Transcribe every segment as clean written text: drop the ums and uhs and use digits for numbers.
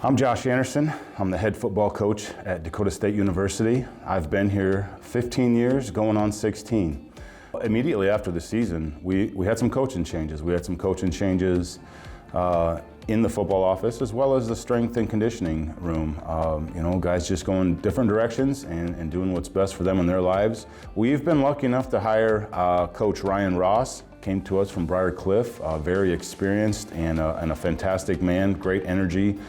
I'm Josh Anderson. I'm the head football coach at Dakota State University. I've been here 15 years, going on 16. Immediately after the season, we had some coaching changes. We had some coaching changes in the football office as well as the strength and conditioning room. Guys just going different directions and doing what's best for them in their lives. We've been lucky enough to hire Coach Ryan Ross. Came to us from Briar Cliff, very experienced and a fantastic man, great energy.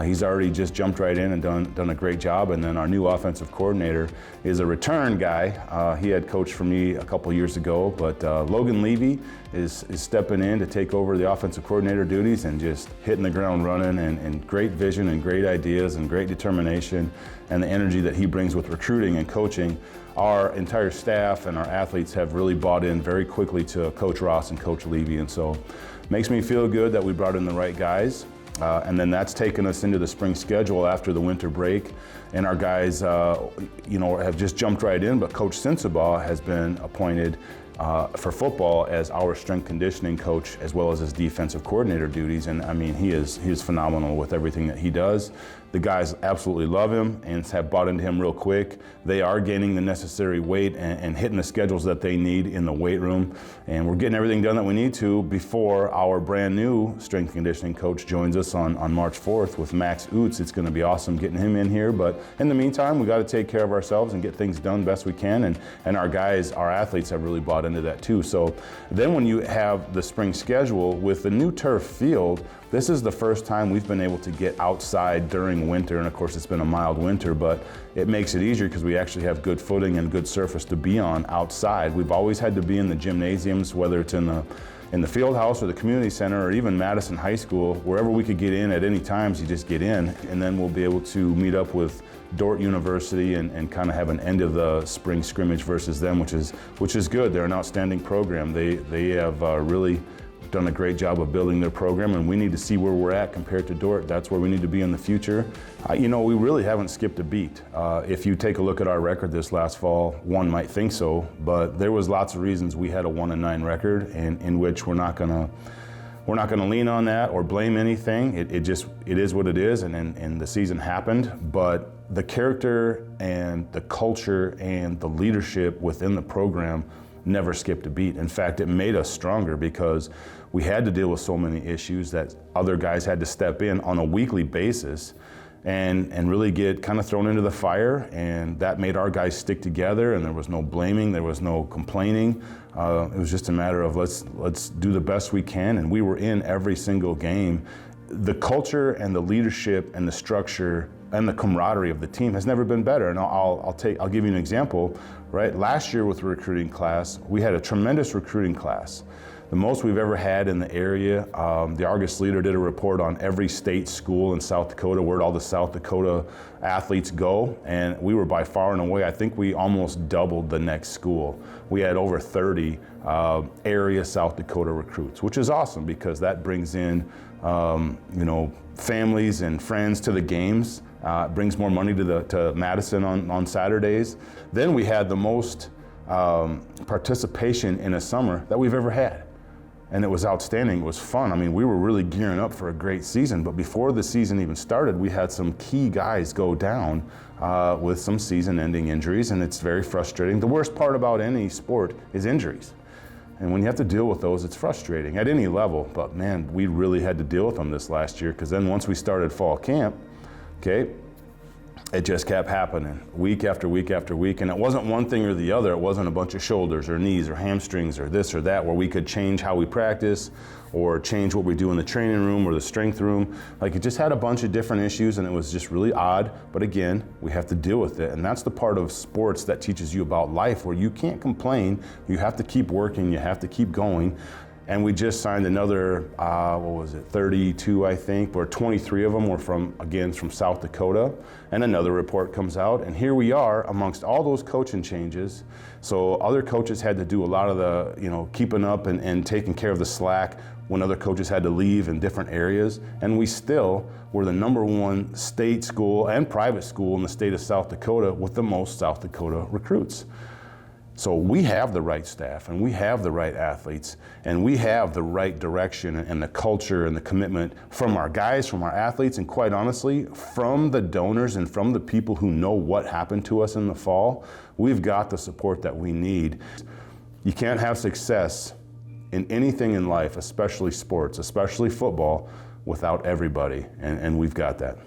He's already just jumped right in and done a great job. And then our new offensive coordinator is a return guy. He had coached for me a couple years ago, but Logan Levy is stepping in to take over the offensive coordinator duties and just hitting the ground running, and great vision and great ideas and great determination, and the energy that he brings with recruiting and coaching. Our entire staff and our athletes have really bought in very quickly to Coach Ross and Coach Levy, and so it makes me feel good that we brought in the right guys. And then that's taken us into the spring schedule after the winter break, and our guys, have just jumped right in. But Coach Sensabaugh has been appointed for football as our strength conditioning coach, as well as his defensive coordinator duties. And I mean, he is phenomenal with everything that he does. The guys absolutely love him and have bought into him real quick. They are gaining the necessary weight and hitting the schedules that they need in the weight room. And we're getting everything done that we need to before our brand new strength conditioning coach joins us on March 4th with Max Oots. It's going to be awesome getting him in here. But in the meantime, we got to take care of ourselves and get things done best we can. And our guys, our athletes have really bought into that too. So then when you have the spring schedule with the new turf field, this is the first time we've been able to get outside during winter, and of course it's been a mild winter, but it makes it easier because we actually have good footing and good surface to be on outside. We've always had to be in the gymnasiums, whether it's in the field house or the community center or even Madison High School. Wherever we could get in at any times, you just get in, and then we'll be able to meet up with Dordt University and kind of have an end of the spring scrimmage versus them, which is good. They're an outstanding program. They have really done a great job of building their program, and we need to see where we're at compared to Dordt. That's where we need to be in the future. We really haven't skipped a beat. If you take a look at our record this last fall, one might think so, but there was lots of reasons we had a 1-9 record, and in which we're not gonna lean on that or blame anything. It is what it is, and the season happened. But the character and the culture and the leadership within the program never skipped a beat. In fact, it made us stronger because we had to deal with so many issues that other guys had to step in on a weekly basis and really get kind of thrown into the fire, and that made our guys stick together, and there was no blaming, there was no complaining. It was just a matter of let's do the best we can, and we were in every single game. The culture and the leadership and the structure and the camaraderie of the team has never been better. And I'll give you an example. Right, last year with the recruiting class, we had a tremendous recruiting class, the most we've ever had in the area. The Argus Leader did a report on every state school in South Dakota, where all the South Dakota athletes go, and we were by far and away, I think we almost doubled the next school. We had over 30 area South Dakota recruits, which is awesome because that brings in families and friends to the games. Brings more money to Madison on Saturdays. Then we had the most participation in a summer that we've ever had. And it was outstanding, it was fun. I mean, we were really gearing up for a great season, but before the season even started, we had some key guys go down with some season-ending injuries, and it's very frustrating. The worst part about any sport is injuries. And when you have to deal with those, it's frustrating at any level, but man, we really had to deal with them this last year, because then once we started fall camp, okay, it just kept happening week after week after week, and it wasn't one thing or the other. It wasn't a bunch of shoulders or knees or hamstrings or this or that where we could change how we practice or change what we do in the training room or the strength room. Like, it just had a bunch of different issues, and it was just really odd. But again, we have to deal with it, and that's the part of sports that teaches you about life, where you can't complain. You have to keep working. You have to keep going. And we just signed another, 32, I think, where 23 of them were from South Dakota. And another report comes out, and here we are amongst all those coaching changes. So other coaches had to do a lot of the, keeping up and taking care of the slack when other coaches had to leave in different areas. And we still were the #1 state school and private school in the state of South Dakota with the most South Dakota recruits. So we have the right staff, and we have the right athletes, and we have the right direction and the culture and the commitment from our guys, from our athletes, and quite honestly, from the donors and from the people who know what happened to us in the fall. We've got the support that we need. You can't have success in anything in life, especially sports, especially football, without everybody, and we've got that.